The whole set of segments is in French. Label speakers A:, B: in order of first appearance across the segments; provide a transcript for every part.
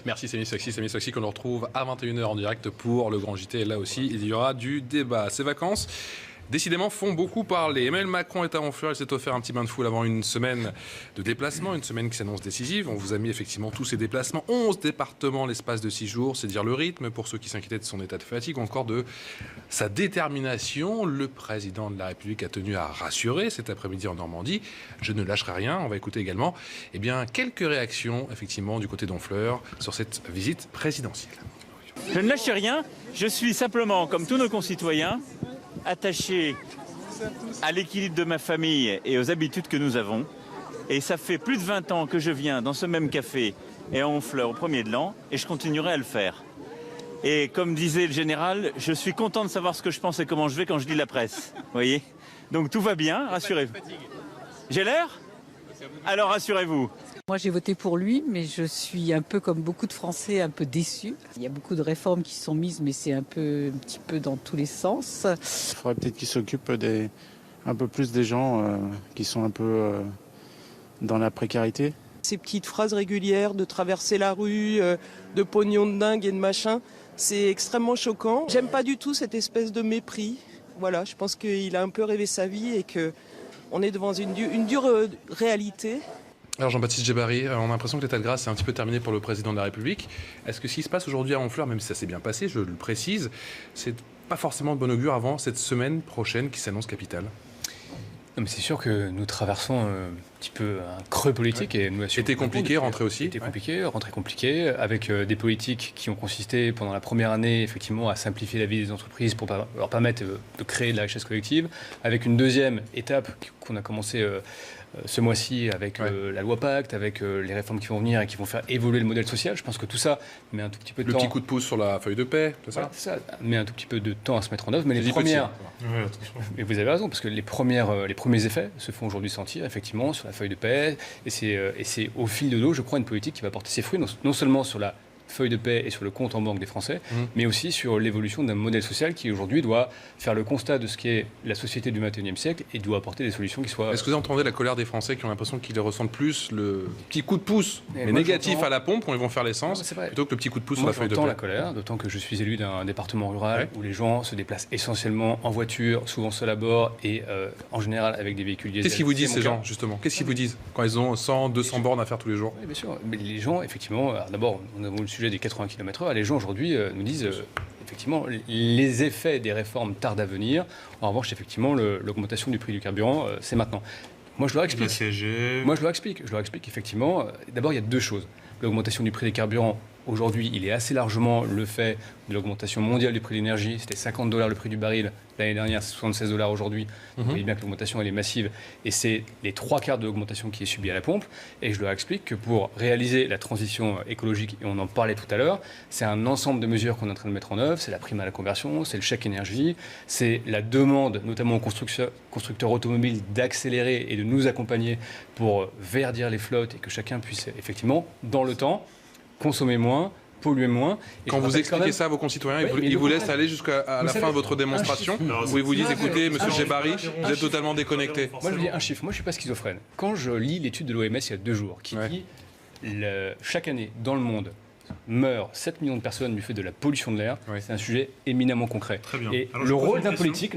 A: Merci Samy Sfaxi qu'on retrouve à 21h en direct pour le Grand JT. Et là aussi, il y aura du débat. Ces vacances, décidément, font beaucoup parler. Emmanuel Macron est à Honfleur. Il s'est offert un petit bain de foule avant une semaine de déplacement, une semaine qui s'annonce décisive. On vous a mis effectivement tous ces déplacements. 11 départements l'espace de 6 jours. C'est dire le rythme pour ceux qui s'inquiétaient de son état de fatigue ou encore de sa détermination. Le président de la République a tenu à rassurer cet après-midi en Normandie. Je ne lâcherai rien. On va écouter également quelques réactions effectivement du côté d'Honfleur sur cette visite présidentielle.
B: Je ne lâche rien. Je suis simplement, comme tous nos concitoyens, attaché à l'équilibre de ma famille et aux habitudes que nous avons. Et ça fait plus de 20 ans que je viens dans ce même café et à Honfleur au 1er de l'an, et je continuerai à le faire. Et comme disait le général, je suis content de savoir ce que je pense et comment je vais quand je lis la presse. Vous voyez ? Donc tout va bien, rassurez-vous. J'ai l'air ? Alors rassurez-vous.
C: Moi j'ai voté pour lui, mais je suis un peu comme beaucoup de Français, un peu déçu. Il y a beaucoup de réformes qui sont mises, mais c'est un petit peu dans tous les sens.
D: Il faudrait peut-être qu'il s'occupe un peu plus des gens qui sont un peu dans la précarité.
E: Ces petites phrases régulières de traverser la rue, de pognon de dingue et de machin, c'est extrêmement choquant. J'aime pas du tout cette espèce de mépris. Voilà, je pense qu'il a un peu rêvé sa vie et qu'on est devant une dure réalité.
A: Alors Jean-Baptiste Djebbari, on a l'impression que l'état de grâce est un petit peu terminé pour le président de la République. Est-ce que ce qui se passe aujourd'hui à Honfleur, même si ça s'est bien passé, je le précise, c'est pas forcément de bon augure avant cette semaine prochaine qui s'annonce capitale?
F: Non, mais c'est sûr que nous traversons un petit peu un creux politique. Et nous
A: C'était compliqué, rentrer aussi.
F: C'était compliqué, rentrer compliqué, avec des politiques qui ont consisté pendant la première année effectivement à simplifier la vie des entreprises pour leur permettre de créer de la richesse collective, avec une deuxième étape qu'on a commencé ce mois-ci avec la loi Pacte, avec les réformes qui vont venir et qui vont faire évoluer le modèle social. Je pense que tout ça met un tout petit peu de temps.
A: Le petit coup de pouce sur la feuille de paix, c'est ça ?
F: Ça met un tout petit peu de temps à se mettre en œuvre, mais les premières... Et vous avez raison, parce que les premiers effets se font aujourd'hui sentir, effectivement, sur la feuille de paix. Et c'est au fil de l'eau, je crois, une politique qui va porter ses fruits, non seulement sur la feuille de paix et sur le compte en banque des Français, mais aussi sur l'évolution d'un modèle social qui aujourd'hui doit faire le constat de ce qu'est la société du XXIe siècle et doit apporter des solutions qui soient...
A: Est-ce que vous entendez la colère des Français qui ont l'impression qu'ils ressentent plus le petit coup de pouce, les négatifs à la pompe quand ils vont faire l'essence, plutôt que le petit coup de pouce sur la feuille de paix?
F: La colère, d'autant que je suis élu d'un département rural où les gens se déplacent essentiellement en voiture, souvent seuls à bord et en général avec des véhicules diesel.
A: Qu'est-ce qu'ils vous disent ces gens, justement? Qu'est-ce qu'ils vous disent quand ils ont 100, 200 bornes à faire tous les jours?
F: Oui, bien sûr. Mais les gens, effectivement, d'abord, on a le sujet des 80 km/h. Les gens aujourd'hui nous disent effectivement les effets des réformes tardent à venir. En revanche, effectivement, l'augmentation du prix du carburant, c'est maintenant. Moi, je leur explique. Je leur explique effectivement. D'abord, il y a deux choses. L'augmentation du prix des carburants. Aujourd'hui, il est assez largement le fait de l'augmentation mondiale du prix de l'énergie. C'était $50 le prix du baril l'année dernière, c'est $76 aujourd'hui. Vous voyez bien que l'augmentation, elle est massive. Et c'est les 3/4 de l'augmentation qui est subie à la pompe. Et je leur explique que pour réaliser la transition écologique, et on en parlait tout à l'heure, c'est un ensemble de mesures qu'on est en train de mettre en œuvre. C'est la prime à la conversion, c'est le chèque énergie, c'est la demande, notamment aux constructeurs automobiles, d'accélérer et de nous accompagner pour verdir les flottes et que chacun puisse effectivement, dans le temps, consommer moins, polluer moins. Et
A: quand vous expliquez ça à vos concitoyens, ils vous laissent aller jusqu'à la fin de votre démonstration, où ils vous disent, écoutez, monsieur Djebbari, vous êtes totalement déconnecté.
F: Moi, je vous dis un chiffre. Moi, je ne suis pas schizophrène. Quand je lis l'étude de l'OMS il y a 2 jours, qui dit chaque année, dans le monde, meurent 7 millions de personnes du fait de la pollution de l'air, c'est un sujet éminemment concret.
G: Très bien.
F: Et le rôle d'un politique,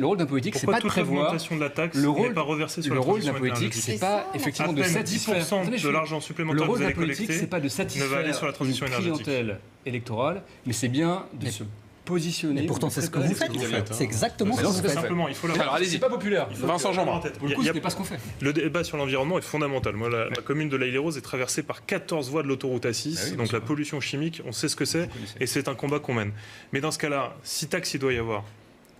F: c'est pas de prévoir.
G: De la taxe n'est pas reversée sur
F: le
G: la
F: rôle d'un politique, c'est pas effectivement de satisfaire.
G: 10% de l'argent supplémentaire que vous allez collecter
F: c'est pas de satisfaire
G: ne va aller sur la transition énergétique.
F: Clientèle électorale, mais c'est bien de se positionner.
H: Et pourtant, c'est ce que vous faites. C'est exactement ce que vous faites.
G: Simplement, il faut l'avoir.
A: Alors, allez-y,
F: c'est pas populaire.
A: Vincent Jeanbrun.
F: Pour le coup, c'est pas ce qu'on fait.
G: Le débat sur l'environnement est fondamental. Moi, la commune de l'Haye-les-Roses est traversée par 14 voies de l'autoroute A6. Donc la pollution chimique, on sait ce que c'est et c'est un combat qu'on mène. Mais dans ce cas-là, si taxe il doit y avoir,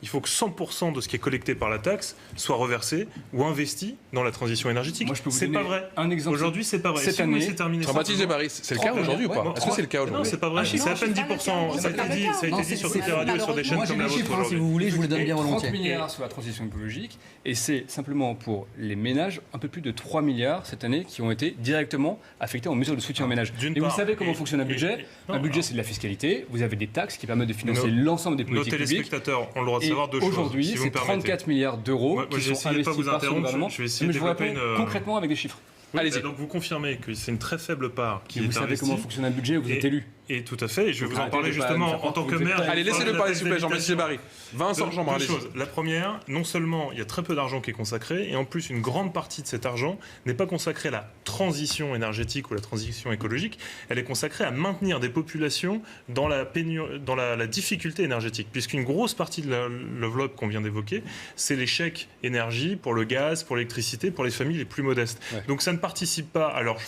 G: il faut que 100% de ce qui est collecté par la taxe soit reversé ou investi dans la transition énergétique. C'est pas vrai.
F: Un exemple.
G: Aujourd'hui, c'est pas vrai.
F: Cette année,
A: Jean-Baptiste Djebbari, c'est le cas aujourd'hui ou pas? Est-ce que c'est le cas aujourd'hui?
G: Non, c'est pas vrai. C'est à peine 10%. Ça a été dit sur toutes les radios et sur des chaînes comme la vôtre.
H: Si vous voulez, je vous les donne bien
F: 30
H: volontiers.
F: milliards sur la transition écologique, et c'est simplement pour les ménages un peu plus de 3 milliards cette année qui ont été directement affectés en mesure de soutien aux ménages. Et vous savez comment fonctionne un budget? Un budget, c'est de la fiscalité. Vous avez des taxes qui permettent de financer l'ensemble des politiques publiques.
G: Nos téléspectateurs ont le droit de savoir deux choses.
F: Aujourd'hui, c'est 34 milliards d'euros qui sont investis par ce gouvernement.
G: Je vais essayer
F: Mais
G: de
F: je vous réponds
G: développer
F: concrètement avec des chiffres.
G: Oui,
A: Allez-y.
G: donc vous confirmez que c'est une très faible part qui est
F: vous savez
G: investie.
F: comment fonctionne un budget, vous êtes élu.
G: Et tout à fait, et je vais vous en
F: arrêtez
G: parler
F: de pas
G: justement
F: nous faire
G: en tant que
F: croire que vous êtes
G: maire.
A: Allez, laissez-le parler, s'il vous plaît, Jean-Baptiste Barry. Vincent Jean,
G: Deux
A: allez-y.
G: choses. La première, non seulement il y a très peu d'argent qui est consacré, et en plus une grande partie de cet argent n'est pas consacrée à la transition énergétique ou la transition écologique, elle est consacrée à maintenir des populations dans la difficulté énergétique, puisqu'une grosse partie de l'enveloppe qu'on vient d'évoquer, c'est les chèques énergie pour le gaz, pour l'électricité, pour les familles les plus modestes. Ouais. Donc ça ne participe pas à leur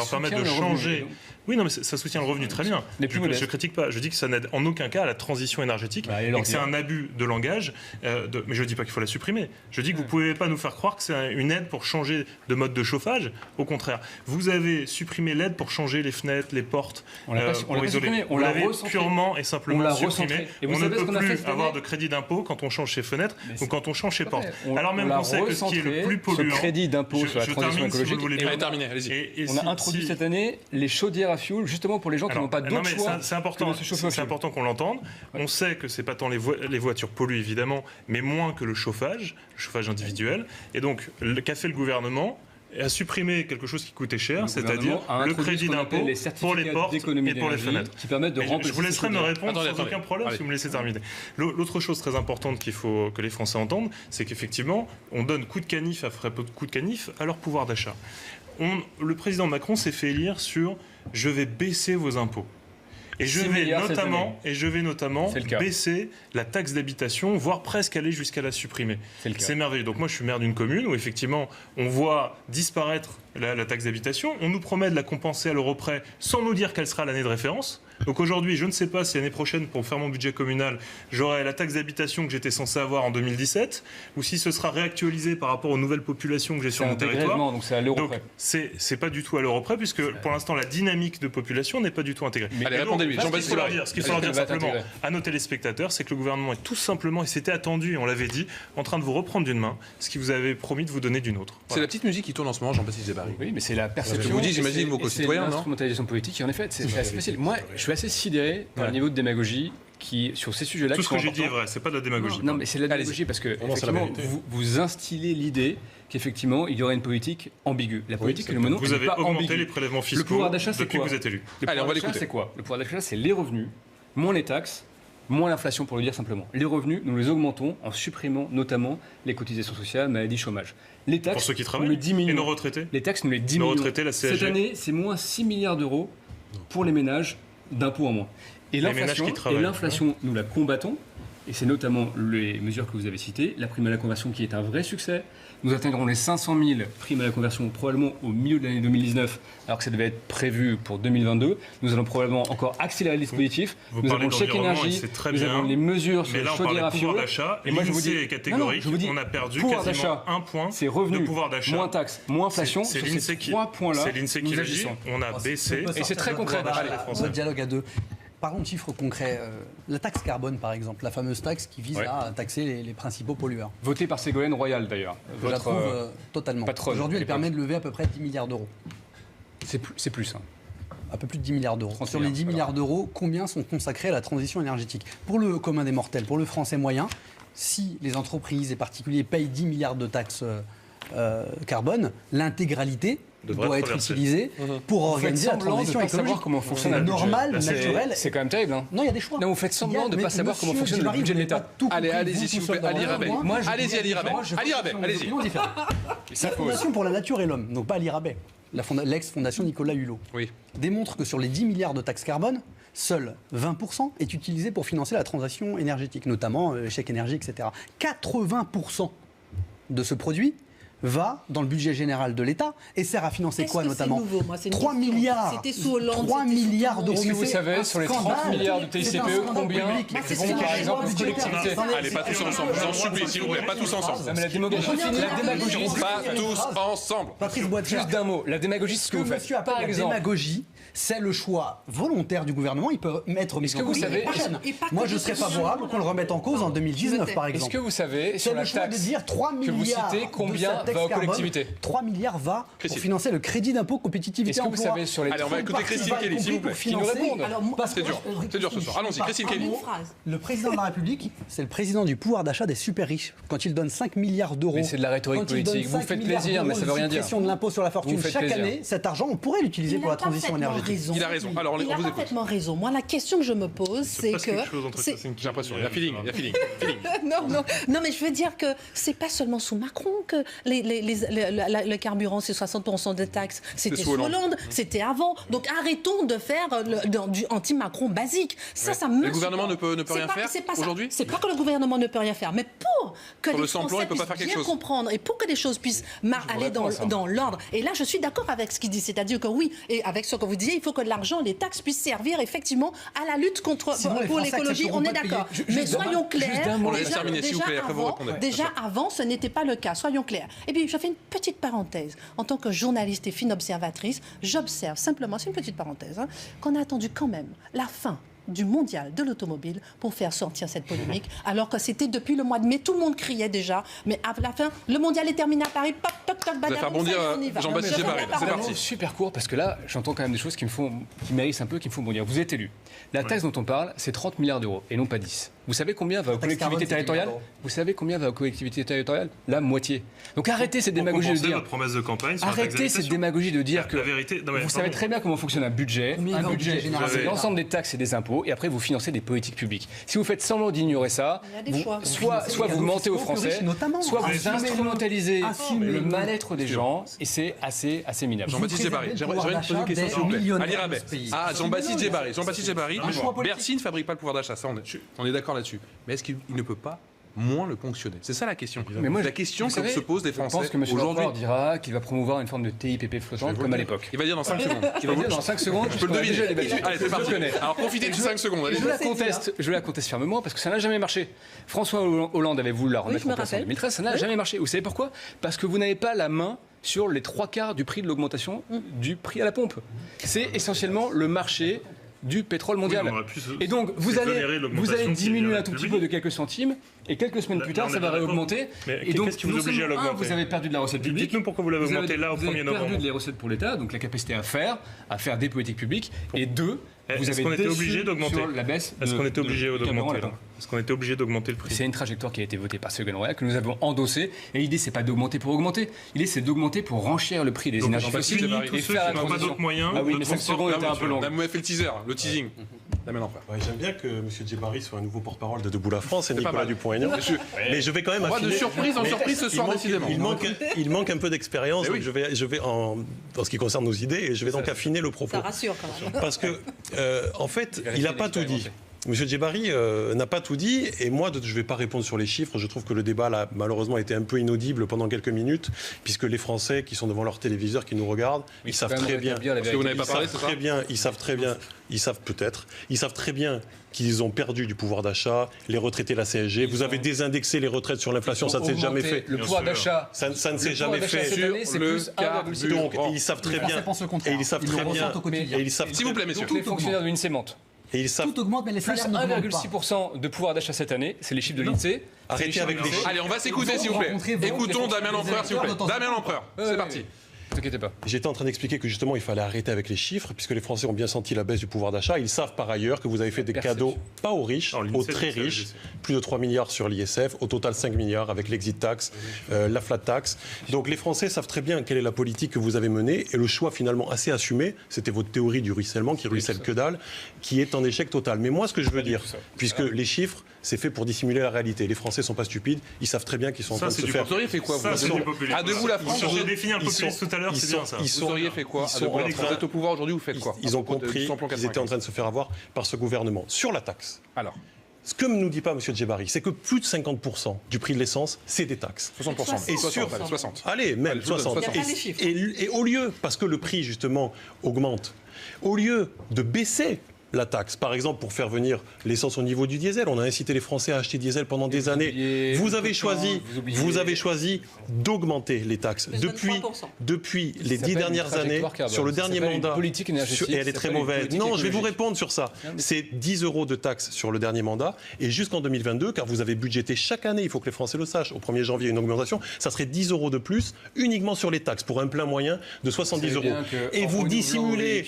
G: permettre de changer... Oui, non, mais ça soutient le revenu, très bien. Je critique pas. Je dis que ça n'aide en aucun cas à la transition énergétique et que c'est un abus de langage. Mais je ne dis pas qu'il faut la supprimer. Je dis que vous ne pouvez pas nous faire croire que c'est une aide pour changer de mode de chauffage. Au contraire, vous avez supprimé l'aide pour changer les fenêtres, les portes, pour isoler. Vous l'avez purement et simplement supprimé. On ne peut plus avoir de crédit d'impôt quand on change ses fenêtres ou quand on change ses portes. Alors même qu'on sait que ce qui est le plus polluant...
F: Ce crédit d'impôt sur la transition écologique...
A: Allez-y.
F: On a introduit cette année les chaudières à fioul, justement pour les gens qui n'ont pas d'autre choix.
G: C'est important qu'on l'entende. On sait que c'est pas tant les voitures polluent évidemment, mais moins que le chauffage individuel. Et donc, qu'a fait le gouvernement ? A supprimé quelque chose qui coûtait cher, c'est-à-dire le crédit d'impôt pour les portes et pour les fenêtres.
F: Qui permettent de remplacer.
G: Je vous laisserai me répondre sans aucun problème si vous me laissez terminer. L'autre chose très importante qu'il faut que les Français entendent, c'est qu'effectivement, on donne coup de canif après coup de canif à leur pouvoir d'achat. Le président Macron s'est fait élire sur « je vais baisser vos impôts ». Et je vais notamment baisser la taxe d'habitation, voire presque aller jusqu'à la supprimer. C'est merveilleux. Donc moi, je suis maire d'une commune où effectivement, on voit disparaître la taxe d'habitation. On nous promet de la compenser à l'euro près sans nous dire quelle sera l'année de référence. Donc aujourd'hui, je ne sais pas si l'année prochaine, pour faire mon budget communal, j'aurai la taxe d'habitation que j'étais censé avoir en 2017, ou si ce sera réactualisé par rapport aux nouvelles populations que j'ai sur mon territoire.
F: Donc c'est à l'euro près.
G: C'est pas du tout à l'euro près, puisque pour l'instant, la dynamique de population n'est pas du tout intégrée.
A: Allez, répondez-lui.
G: Ce qu'il faut leur dire simplement à nos téléspectateurs, c'est que le gouvernement est tout simplement, et c'était attendu, et on l'avait dit, en train de vous reprendre d'une main ce qui vous avait promis de vous donner d'une autre.
A: C'est la petite musique qui tourne en ce moment, Jean-Baptiste Barry.
F: Oui, mais c'est la perception.
A: Je vous dis, j'imagine vos concitoyens, non ?
F: L'instrumentalisation politique, et en effet, c'est assez facile. Moi, je suis assez sidéré par le niveau de démagogie qui, sur ces sujets-là...
G: Tout ce que j'ai dit est vrai, c'est pas de la démagogie.
F: Non, mais c'est de la démagogie parce que, effectivement, vous instillez l'idée qu'effectivement, il y aurait une politique ambiguë. La politique que nous menons,
G: vous avez
F: pas
G: augmenté
F: ambiguë.
G: Les prélèvements fiscaux
F: le pouvoir d'achat, c'est
G: depuis
F: quoi
G: que vous êtes élu.
A: Allez, on va l'écouter.
F: C'est quoi ? Le pouvoir d'achat, c'est les revenus, moins les taxes, moins l'inflation, pour le dire simplement. Les revenus, nous les augmentons en supprimant notamment les cotisations sociales, maladie, chômage. Les taxes,
G: pour ceux qui travaillent,
F: nous les diminuons.
G: Et nos retraités.
F: Les taxes, nous les diminuons.
G: Nos retraités, la CSG.
F: Cette année, c'est moins 6 milliards d'euros pour les ménages d'impôts en moins. Et l'inflation, nous la combattons, et c'est notamment les mesures que vous avez citées, la prime à la conversion qui est un vrai succès. Nous atteindrons les 500 000 primes à la conversion probablement au milieu de l'année 2019, alors que ça devait être prévu pour 2022. Nous allons probablement encore accélérer le dispositif. Nous avons le chèque énergie, nous avons les mesures sur le chaudière à fioul.
G: Et moi je vous dis, est catégorique, on a perdu quasiment un point de pouvoir d'achat.
F: Moins taxes, moins inflation.
G: C'est l'INSEE qui le dit. On a baissé.
F: Et c'est très concret.
H: Notre dialogue à deux. Parlons de chiffres concrets. La taxe carbone, par exemple, la fameuse taxe qui vise à taxer les principaux pollueurs.
F: Votée par Ségolène Royal, d'ailleurs.
H: Je la trouve totalement. Aujourd'hui, elle permet de lever à peu près 10 milliards d'euros.
F: C'est plus. Hein.
H: Un peu plus de 10 milliards d'euros. Sur les 10 milliards d'euros, combien sont consacrés à la transition énergétique ? Pour le commun des mortels, pour le français moyen, si les entreprises et particuliers payent 10 milliards de taxes carbone, l'intégralité doit être utilisée pour organiser la transition écologique.
F: Savoir comment fonctionne
H: c'est normal, naturel.
F: C'est quand même terrible. Hein.
H: Non, il y a des choix.
F: Non, vous faites semblant de ne pas savoir comment fonctionne le budget de l'État.
A: Allez-y, s'il vous plaît, Ali Rabet. Allez-y, Ali Rabet. Allez-y.
H: La Fondation pour la nature et l'homme, donc pas Ali Rabet, l'ex-fondation Nicolas Hulot, démontre que sur les 10 milliards de taxes carbone, seul 20% est utilisé pour financer la transition énergétique, notamment chèque énergie, etc. 80% de ce produit va dans le budget général de l'État et sert à financer quoi notamment ? 3 milliards.
I: C'était sous Hollande.
H: 3 milliards d'euros.
F: Est-ce que vous savez, sur les 30 milliards de TICPE, combien vont par exemple aux collectivités ?
A: Allez, pas tous ensemble. Je vous en supplie, s'il vous plaît, pas tous ensemble.
F: Mais la démagogie,
A: pas tous ensemble.
H: Patrice Boitcher.
F: Juste d'un mot, la démagogie, c'est ce que vous faites.
H: Monsieur appelle la démagogie, C'est le choix volontaire du gouvernement. Il peut mettre mis en cause l'année prochaine. Moi, je serais favorable qu'on le remette en cause en 2019, par exemple.
F: Est-ce que vous savez,
H: c'est le choix de dire 3 milliards
F: que vous citez, combien va aux collectivités?
H: 3 milliards va pour financer le crédit d'impôt compétitivité emploi.
F: Est-ce que vous savez sur les...
A: Allez, on va écouter Christine Kelly, s'il vous plaît.
F: Qui nous répondent.
A: C'est dur ce soir. Allons-y, Christine Kelly.
H: Le président de la République, c'est le président du pouvoir d'achat des super riches. Quand il donne 5 milliards d'euros...
F: Mais c'est de la rhétorique politique. Vous faites plaisir, mais ça ne veut rien dire.
H: De l'impôt sur la fortune chaque année, cet argent, on pourrait l'utiliser pour la transition énergétique.
A: Il a raison. Alors,
I: il a parfaitement raison. Moi, la question que je me pose, c'est que...
A: J'ai l'impression, il y a feeling.
I: Non, mais je veux dire que c'est pas seulement sous Macron que le carburant, c'est 60% de taxes. C'était sous Hollande, c'était avant. Donc arrêtons de faire du anti-Macron basique. Ça me...
A: Le gouvernement ne peut rien faire aujourd'hui ?
I: C'est pas que le gouvernement ne peut rien faire, mais pour que les Français puissent bien comprendre et pour que les choses puissent aller dans l'ordre. Et là, je suis d'accord avec ce qu'il dit. C'est-à-dire que oui, et avec ce que vous disiez, il faut que l'argent, les taxes puissent servir effectivement à la lutte pour l'écologie. On est d'accord. Mais soyons clairs. Déjà avant, ce n'était pas le cas. Soyons clairs. Et puis, je fais une petite parenthèse. En tant que journaliste et fine observatrice, j'observe simplement, c'est une petite parenthèse, qu'on a attendu quand même la fin du mondial de l'automobile pour faire sortir cette polémique, alors que c'était depuis le mois de mai, tout le monde criait déjà, mais à la fin, le mondial est terminé à Paris, pop, toc, toc,
A: badam, on y va. Jean-Baptiste Djebbari, c'est parti.
F: Super court, parce que là, j'entends quand même des choses qui mérissent un peu, qui me font bondir. Vous êtes élu. La taxe dont on parle, c'est 30 milliards d'euros, et non pas 10. Vous savez combien va aux collectivités territoriales ? Vous savez combien va aux collectivités territoriales ? La moitié. Donc arrêtez cette démagogie de dire...
G: votre promesse de campagne sur
F: arrêtez cette démagogie de dire que...
G: La vérité...
F: Vous savez très bien comment fonctionne un budget. Un budget, c'est l'ensemble des taxes et des impôts, et après vous financez des politiques publiques. Si vous faites semblant d'ignorer ça, soit vous mentez aux Français, soit vous instrumentalisez le mal-être des gens, et c'est assez minable.
A: Jean-Baptiste Djebbari, j'aimerais une poser une question, s'il vous plaît. Ali Rabet. Ah, Jean-Baptiste Djebbari. Bercy ne fabrique pas le pouvoir d'achat, ça on est d'accord là-dessus. Mais est-ce qu'il ne peut pas moins le ponctionner? C'est ça la question. Mais moi, la question que se posent les Français
F: aujourd'hui. Je pense que M. Macron dira qu'il va promouvoir une forme de TIPP flottante comme à l'époque.
A: Il va dire dans 5 secondes.
F: Il va dire dans 5 secondes.
A: Je peux le deviner. Allez, c'est parti. Alors profitez de 5 secondes.
F: Je la conteste fermement parce que ça n'a jamais marché. François Hollande avait voulu la remettre en place en 2013. Ça n'a jamais marché. Vous savez pourquoi? Parce que vous n'avez pas la main sur les 3/4 du prix de l'augmentation du prix à la pompe. C'est essentiellement le marché du pétrole mondial. Et donc, vous allez diminuer un tout petit peu de quelques centimes, et quelques semaines plus tard, ça va réaugmenter.
G: Et donc, qu'est-ce qui vous oblige à l'augmenter?
F: Vous avez perdu de la recette publique.
G: Dites-nous pourquoi vous l'avez augmenté là au 1er novembre.
F: Vous avez perdu des recettes pour l'État, donc la capacité à faire des politiques publiques. Et deux, vous avez
G: été obligé d'augmenter
F: sur la baisse.
G: Est-ce qu'on était obligé d'augmenter? Est-ce qu'on était obligé d'augmenter le prix?
F: C'est une trajectoire qui a été votée par Ségolène Royal, que nous avons endossée. Et l'idée, c'est pas d'augmenter pour augmenter. L'idée, c'est d'augmenter pour renchérir le prix des énergies fossiles
G: et faire la transition.
F: Ah oui, mais 5 secondes étaient un peu longues.
A: Vous m'avez fait le teaser, le teasing.
J: J'aime bien que M. Djebbari soit un nouveau porte-parole de Debout la France et Nicolas Dupont-Aignan. Mais je vais quand même affiner.
A: De surprise en surprise ce soir, décidément.
J: Il manque un peu d'expérience, donc je vais en ce qui concerne nos idées, et je vais donc affiner le propos.
I: Ça rassure quand même.
J: Parce que, en fait, il n'a pas tout dit. M. Djebbari n'a pas tout dit, et moi, je ne vais pas répondre sur les chiffres. Je trouve que le débat, là, malheureusement, a été un peu inaudible pendant quelques minutes, puisque les Français qui sont devant leur téléviseur, qui nous regardent, ils savent très bien.
A: Parce que vous n'avez pas parlé, c'est ça ?
J: Ils savent très bien qu'ils ont perdu du pouvoir d'achat, les retraités, la CSG. Vous avez désindexé les retraites sur l'inflation, ça ne s'est jamais fait.
F: Le pouvoir d'achat,
J: ça ne s'est jamais fait.
F: Sur le
J: donc, ils savent très bien. Et ils savent très bien.
A: S'il vous plaît, messieurs.
F: Tous les fonctionnaires de l'INSEE mentent.
J: Et ils savent...
H: Tout augmente, mais les salaires n'augmentent pas.
F: 1,6% de pouvoir d'achat cette année, c'est les chiffres de l'INSEE.
J: Arrêtez avec les chiffres.
A: Allez, on va s'écouter, s'il vous plaît. Écoutons Damien Lempereur, s'il vous plaît. Damien Lempereur, c'est parti.
F: Ne vous inquiétez pas.
J: J'étais en train d'expliquer que justement il fallait arrêter avec les chiffres, puisque les Français ont bien senti la baisse du pouvoir d'achat. Ils savent par ailleurs que vous avez fait des cadeaux, pas aux riches, aux très riches, plus de 3 milliards sur l'ISF, au total 5 milliards avec l'exit tax, la flat tax. Donc les Français savent très bien quelle est la politique que vous avez menée, et le choix finalement assez assumé, c'était votre théorie du ruissellement, qui ruisselle que dalle, qui est en échec total. Mais moi ce que je veux dire, puisque les chiffres, c'est fait pour dissimuler la réalité. Les Français ne sont pas stupides, ils savent très bien qu'ils sont en train de se faire...
A: Vous auriez fait quoi, vous? À Debout la France,
G: j'ai défini un populiste tout à l'heure, c'est bien ça.
A: Vous auriez fait quoi? Vous êtes au pouvoir aujourd'hui, vous faites quoi?
J: Ils ont compris qu'ils étaient en train de se faire avoir par ce gouvernement. Sur la taxe.
A: Alors,
J: ce que ne nous dit pas M. Djebbari, c'est que plus de 50% du prix de l'essence, c'est des taxes.
A: 60%.
J: Et
A: 60.
J: Allez, même 60. Et au lieu, parce que le prix justement augmente, au lieu de baisser la taxe. Par exemple, pour faire venir l'essence au niveau du diesel, on a incité les Français à acheter diesel pendant des années. Vous avez choisi d'augmenter les taxes. Depuis les 10 dernières années, sur le dernier mandat, et elle est très mauvaise. Non, je vais vous répondre sur ça. C'est 10 € de taxes sur le dernier mandat, et jusqu'en 2022, car vous avez budgété chaque année, il faut que les Français le sachent, au 1er janvier, une augmentation, ça serait 10 € de plus, uniquement sur les taxes, pour un plein moyen de 70 €. Et vous dissimulez...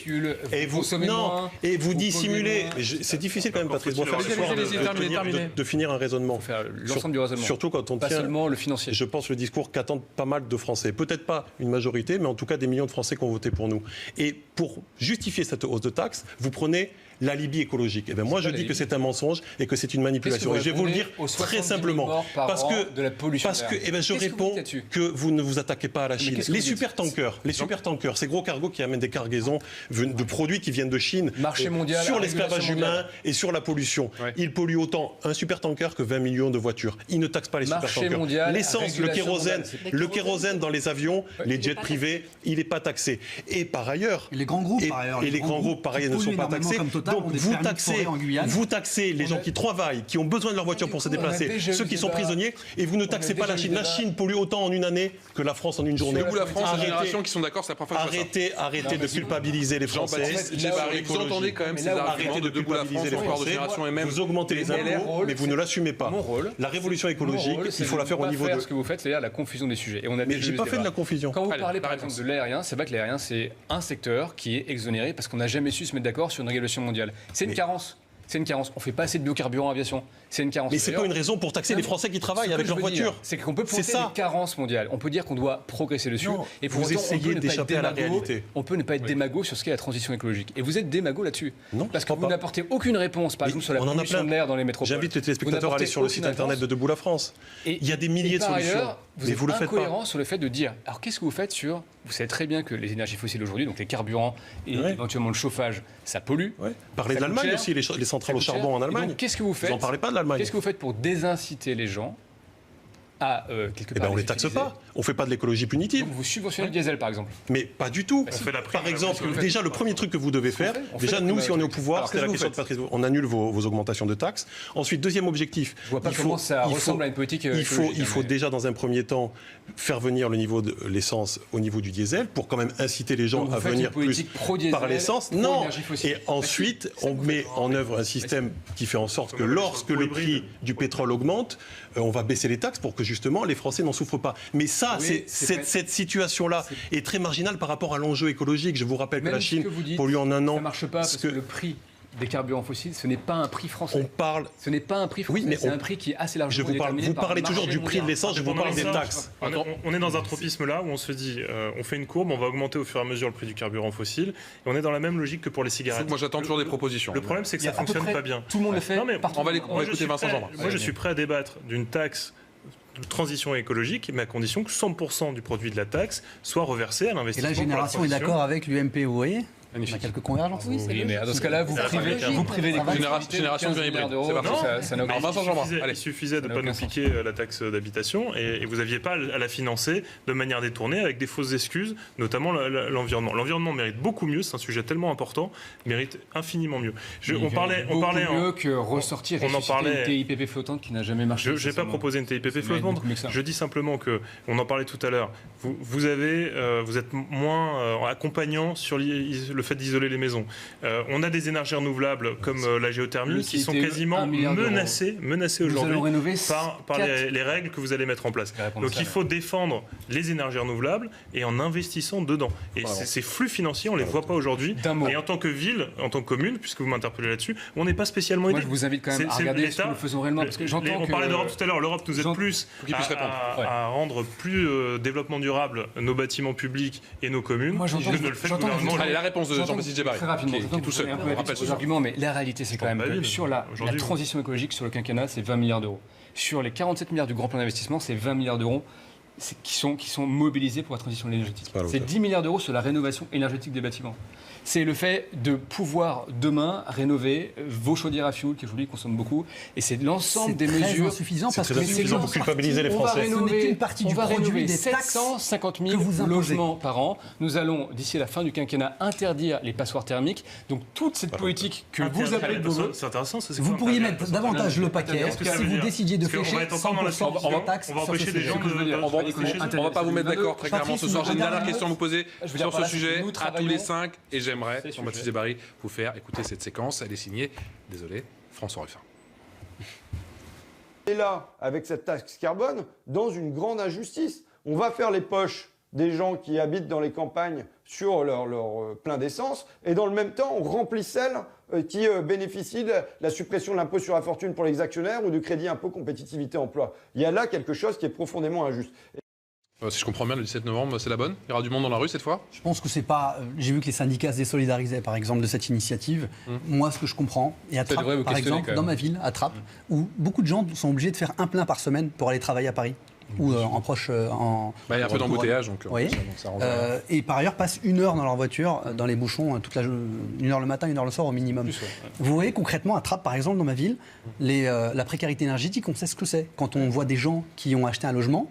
J: Et vous dissimulez... C'est difficile quand même, Patrice Boisfer, de finir un raisonnement.
F: L'ensemble du raisonnement.
J: Surtout quand on
F: pas
J: tient,
F: seulement le financier.
J: Je pense, le discours qu'attendent pas mal de Français. Peut-être pas une majorité, mais en tout cas des millions de Français qui ont voté pour nous. Et pour justifier cette hausse de taxes, vous prenez l'alibi écologique. Et bien moi, je dis que c'est un mensonge et que c'est une manipulation. Et je vais vous le dire très simplement. Parce que je réponds que vous ne vous attaquez pas à la Chine. Les supertankers, ces gros cargos qui amènent des cargaisons de produits qui viennent de Chine, sur l'esclavage humain et sur la pollution. Ils polluent autant un supertanker que 20 millions de voitures. Ils ne taxent pas les supertankers. L'essence, le kérosène dans les avions, les jets privés, il n'est pas taxé. Et par ailleurs...
H: Les grands groupes, par ailleurs.
J: Et les grands groupes, par ailleurs, ne sont pas taxés. Donc vous taxez les gens qui travaillent, qui ont besoin de leur voiture pour se déplacer, ceux qui sont prisonniers, et vous ne taxez pas la Chine. La Chine pollue autant en une année que la France en une journée.
A: Vous, la France, la génération qui sont d'accord, c'est la première fois que
J: Arrêtez de culpabiliser les Français.
A: Vous entendez quand même ces arguments de Debout la France, espoir de génération et même...
J: Vous augmentez les impôts, mais vous ne l'assumez pas. La révolution écologique, il faut la faire au niveau de...
F: Ce que vous faites, c'est la confusion des sujets.
J: Mais j'ai pas fait de la confusion.
F: Quand vous parlez par exemple de l'aérien, c'est vrai que l'aérien, c'est un secteur qui est exonéré parce qu'on n'a jamais su se mettre d'accord sur une régulation mondiale. C'est une carence. On ne fait pas assez de biocarburants en aviation. C'est une carence.
J: Mais c'est pas une raison pour taxer les Français qui travaillent avec leur voiture.
F: C'est qu'on peut pointer les carences mondiales. On peut dire qu'on doit progresser dessus. Et pour
J: vous essayez d'échapper à la réalité.
F: On peut ne pas être démago sur ce qu'est la transition écologique. Et vous êtes démago là-dessus.
J: Non,
F: parce que vous n'apportez aucune réponse, par exemple, sur la pollution de l'air dans les métropoles.
J: J'invite les téléspectateurs à aller sur le site internet de Debout la France. Il y a des milliers de solutions.
F: Vous êtes incohérent sur le fait de dire. Alors qu'est-ce que vous faites sur... Vous savez très bien que les énergies fossiles aujourd'hui, donc les carburants et éventuellement le chauffage, ça pollue.
J: Parlez de l'Allemagne aussi, les centrales au charbon en Allemagne.
F: Qu'est-ce que vous faites ?
J: Vous n'en parlez pas de l'Allemagne.
F: Qu'est-ce que vous faites pour désinciter les gens à quelque part...
J: on ne les taxe pas. On ne fait pas de l'écologie punitive.
F: Donc vous subventionnez le diesel, par exemple.
J: Mais pas du tout. Par exemple, déjà, le premier truc que vous devez faire, déjà, nous, si on est au pouvoir, c'est la question de Patrice, on annule vos augmentations de taxes. Ensuite, deuxième objectif.
F: Je vois pas comment ça ressemble à une politique écologique.
J: Il faut déjà, dans un premier temps, faire venir le niveau de l'essence au niveau du diesel pour quand même inciter les gens à venir plus par l'essence. Non. Et ensuite, on met en œuvre un système qui fait en sorte que lorsque le prix du pétrole augmente, on va baisser les taxes pour que justement les Français n'en souffrent pas. Mais ça, cette situation-là est très marginale par rapport à l'enjeu écologique. Je vous rappelle que la Chine pollue en un an.
F: Ça ne marche pas parce que le prix des carburants fossiles, ce n'est pas un prix français. Ce n'est pas un prix français, c'est un prix qui est assez largement déterminé.
J: Vous parlez toujours du prix de l'essence, je vous parle des taxes.
G: On est dans un tropisme là où on se dit, on fait une courbe, on va augmenter au fur et à mesure le prix du carburant fossile, et on est dans la même logique que pour les cigarettes.
A: Moi j'attends toujours des propositions.
G: Le problème c'est que ça ne fonctionne pas bien.
F: Tout le monde le fait.
A: On va écouter Vincent Jean.
G: Moi je suis prêt à débattre d'une taxe de transition écologique, mais à condition que 100% du produit de la taxe soit reversé à l'investissement.
H: Et la génération est d'accord avec l'UMP, vous voyez ?
A: Magnifique.
H: On a quelques convergences.
I: Oui,
F: mais dans ce cas-là, vous privez des
A: génération bien hybride. C'est parfait.
G: Il suffisait de ne pas nous piquer la taxe d'habitation et vous n'aviez pas à la financer de manière détournée avec des fausses excuses, notamment l'environnement. L'environnement mérite beaucoup mieux, c'est un sujet tellement important, mérite infiniment mieux.
F: On parlait mieux que ressortir une TIPP flottante qui n'a jamais marché.
G: Je n'ai pas proposé une TIPP flottante. Je dis simplement que, on en parlait tout à l'heure, vous êtes moins accompagnant sur le fait d'isoler les maisons. On a des énergies renouvelables comme la géothermie qui sont quasiment menacées aujourd'hui par les règles que vous allez mettre en place. Donc il faut défendre les énergies renouvelables et en investissant dedans. Et ces flux financiers, on ne les voit pas aujourd'hui. Et en tant que ville, en tant que commune, puisque vous m'interpellez là-dessus, on n'est pas spécialement aidé.
F: Moi, je vous invite quand même à regarder ce que nous faisons réellement. Parce que
G: on parlait d'Europe tout à l'heure. L'Europe nous aide plus à rendre plus développement durable nos bâtiments publics et nos communes.
F: Moi, j'entends
G: ne le fait le gouvernement.
A: Allez, la réponse de Jean-Baptiste Djebbari.
F: Très rapidement,
A: qui est tout seul.
F: On rappelle vos arguments, mais la réalité, c'est quand même que sur la transition écologique, sur le quinquennat, c'est 20 milliards d'euros. Sur les 47 milliards du grand plan d'investissement, c'est 20 milliards d'euros. qui sont mobilisés pour la transition énergétique. C'est 10 milliards d'euros sur la rénovation énergétique des bâtiments. C'est le fait de pouvoir demain rénover vos chaudières à fioul qui aujourd'hui consomment beaucoup. Et c'est l'ensemble des mesures.
H: C'est insuffisant parce que
J: c'est pour culpabiliser les Français.
H: Ce n'est qu'une partie du produit des taxes
F: 750 000 logements par an. Nous allons, d'ici la fin du quinquennat, interdire les passoires thermiques. Donc toute cette politique que vous appelez de vos voeux.
G: C'est intéressant.
H: Vous pourriez mettre davantage le paquet si vous décidiez de flécher 100% de taxes.
G: On va empêcher les gens de.
A: On va pas vous mettre d'accord très clairement ce soir. J'ai une dernière question à vous poser sur ce sujet à tous les 5 et j'aimerais, Jean-Baptiste Djebbari, vous faire écouter cette séquence. Elle est signée, désolé, François Ruffin.
K: Et là, avec cette taxe carbone, dans une grande injustice, on va faire les poches des gens qui habitent dans les campagnes sur leur plein d'essence, et dans le même temps, on remplit celles qui bénéficient de la suppression de l'impôt sur la fortune pour les actionnaires ou du crédit impôt compétitivité emploi. Il y a là quelque chose qui est profondément injuste.
A: Si je comprends bien, le 17 novembre, c'est la bonne? Il y aura du monde dans la rue cette fois?
H: Je pense que c'est pas... J'ai vu que les syndicats se désolidarisaient, par exemple, de cette initiative. Moi, ce que je comprends, et à Trappes, par exemple, dans ma ville, à Trappes, où beaucoup de gens sont obligés de faire un plein par semaine pour aller travailler à Paris. Ou en proche...
A: il y a un peu d'embouteillage, donc
H: ça et par ailleurs, passent 1 heure dans leur voiture, dans les bouchons, 1 heure le matin, 1 heure le soir au minimum. Vous voyez concrètement, à Trappes, par exemple, dans ma ville, la précarité énergétique, on sait ce que c'est. Quand on voit des gens qui ont acheté un logement,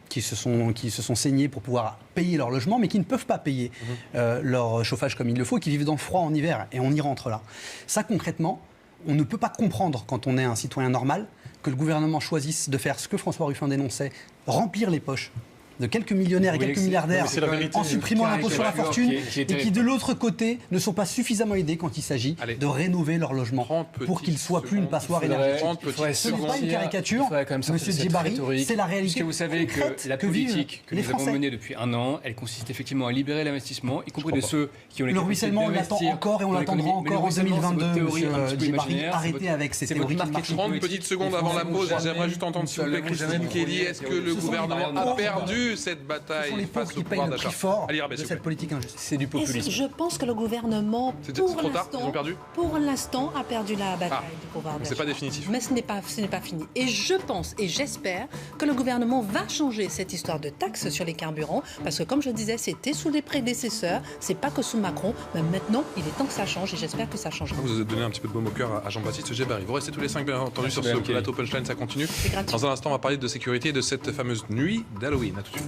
H: qui se sont saignés pour pouvoir payer leur logement, mais qui ne peuvent pas payer leur chauffage comme il le faut, qui vivent dans le froid en hiver, et on y rentre là. Ça, concrètement, on ne peut pas comprendre, quand on est un citoyen normal, que le gouvernement choisisse de faire ce que François Ruffin dénonçait, remplir les poches de quelques millionnaires et quelques milliardaires en supprimant l'impôt sur la fortune et qui, de l'autre côté, ne sont pas suffisamment aidés quand il s'agit de rénover leur logement pour qu'ils ne soient plus une passoire énergétique. Ce n'est pas une caricature, Monsieur Djebbari, c'est la réalité.
F: Puisque vous savez que la politique que nous avons menée depuis 1 an, elle consiste effectivement à libérer l'investissement, y compris de ceux qui ont les capacités d'investir.
H: Le ruissellement, on l'attend encore et on l'attendra encore en 2022, Monsieur Djebbari. Arrêtez avec ces théories.
A: 30 petites secondes avant la pause, j'aimerais juste entendre s'il vous plaît Christine Kelly. Est-ce que le gouvernement a perdu cette bataille face au pouvoir d'achat?
H: De cette politique injuste.
F: C'est du populisme.
I: Je pense que le gouvernement, pour l'instant, a perdu la bataille du pouvoir d'achat.
A: C'est pas définitif.
I: Mais ce n'est pas fini. Et je pense et j'espère que le gouvernement va changer cette histoire de taxes sur les carburants, parce que comme je disais, c'était sous les prédécesseurs, c'est pas que sous Macron, mais maintenant, il est temps que ça change et j'espère que ça changera.
A: Vous avez donné un petit peu de baume au cœur à Jean-Baptiste Djebbari. Vous restez tous les 5 bien entendu sur ce plateau Punchline, ça continue. Dans un instant, on va parler de sécurité et de cette fameuse nuit d'Halloween. À tout de suite.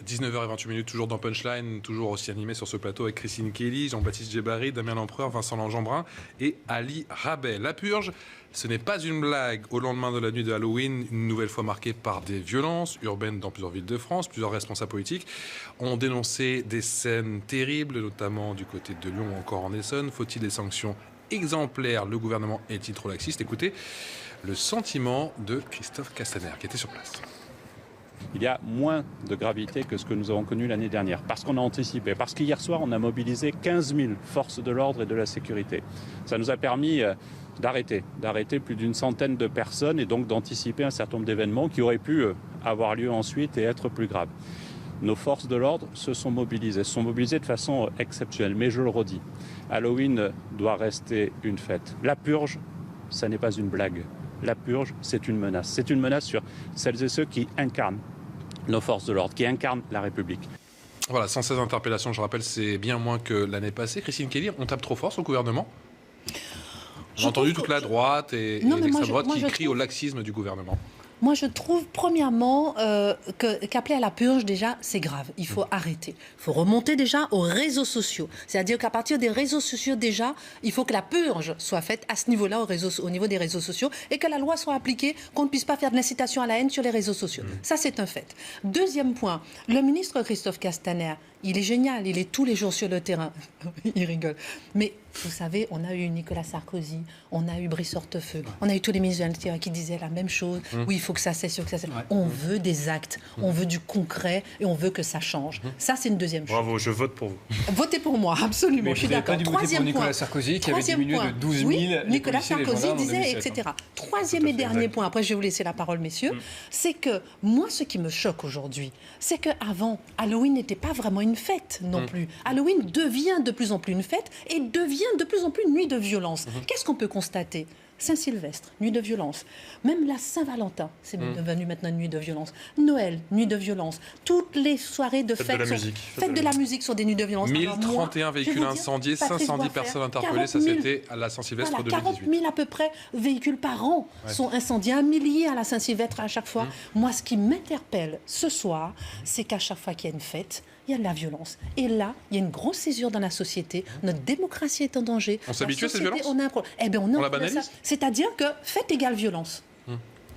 A: 19h28, toujours dans Punchline, toujours aussi animé sur ce plateau avec Christine Kelly, Jean-Baptiste Djebbari, Damien Lempereur, Vincent Langeambrin et Ali Rabet. La purge, ce n'est pas une blague. Au lendemain de la nuit de Halloween, une nouvelle fois marquée par des violences urbaines dans plusieurs villes de France, plusieurs responsables politiques ont dénoncé des scènes terribles, notamment du côté de Lyon ou encore en Essonne. Faut-il des sanctions exemplaires? Le gouvernement est-il trop laxiste? Écoutez le sentiment de Christophe Castaner qui était sur place.
L: Il y a moins de gravité que ce que nous avons connu l'année dernière, parce qu'on a anticipé, parce qu'hier soir, on a mobilisé 15 000 forces de l'ordre et de la sécurité. Ça nous a permis d'arrêter plus d'une centaine de personnes et donc d'anticiper un certain nombre d'événements qui auraient pu avoir lieu ensuite et être plus graves. Nos forces de l'ordre se sont mobilisées de façon exceptionnelle, mais je le redis, Halloween doit rester une fête. La purge, ça n'est pas une blague. La purge, c'est une menace. C'est une menace sur celles et ceux qui incarnent nos forces de l'ordre, qui incarnent la République.
A: Voilà, 116 interpellations, je rappelle, c'est bien moins que l'année passée. Christine Kelly, on tape trop fort sur le gouvernement? J'ai entendu toute la droite et l'extrême droite qui crient au laxisme du gouvernement.
I: Moi, je trouve, premièrement, qu'appeler à la purge, déjà, c'est grave. Il faut arrêter. Il faut remonter déjà aux réseaux sociaux. C'est-à-dire qu'à partir des réseaux sociaux, déjà, il faut que la purge soit faite à ce niveau-là, au niveau des réseaux sociaux, et que la loi soit appliquée, qu'on ne puisse pas faire de l'incitation à la haine sur les réseaux sociaux. Ça, c'est un fait. Deuxième point, le ministre Christophe Castaner, il est génial, il est tous les jours sur le terrain. Il rigole. Mais vous savez, on a eu Nicolas Sarkozy, on a eu Brice Hortefeux, on a eu tous les ministres de l'Intérieur qui disaient la même chose. Oui, il faut que ça cesse, que ça cesse. On veut des actes, on veut du concret et on veut que ça change. Ça, c'est une deuxième chose.
G: Bravo, je vote pour vous.
I: Votez pour moi, absolument.
F: Mais
I: je suis d'accord.
F: Troisième point. Nicolas Sarkozy qui avait diminué de 12 000
I: oui,
F: les
I: Nicolas
F: policiers,
I: Sarkozy
F: les
I: disait, etc. Troisième et dernier point, après je vais vous laisser la parole, messieurs, c'est que moi, ce qui me choque aujourd'hui, c'est qu'avant, Halloween n'était pas vraiment une une fête non plus. Halloween devient de plus en plus une fête et devient de plus en plus une nuit de violence. Qu'est-ce qu'on peut constater ? Saint-Sylvestre, nuit de violence. Même la Saint-Valentin, c'est devenu maintenant une nuit de violence. Noël, nuit de violence. Toutes les soirées de fête de la musique sont des nuits de violence.
A: 1031 véhicules incendiés, 510 personnes interpellées. Ça, c'était à la Saint-Sylvestre 2018.
I: 40 000 à peu près véhicules par an sont incendiés. 1 millier à la Saint-Sylvestre à chaque fois. Moi, ce qui m'interpelle ce soir, c'est qu'à chaque fois qu'il y a une fête, il y a de la violence. Et là, il y a une grosse césure dans la société. Notre démocratie est en danger.
A: On s'habitue à cette violence ?
I: On
A: la banalise ?
I: C'est-à-dire que fête égale violence.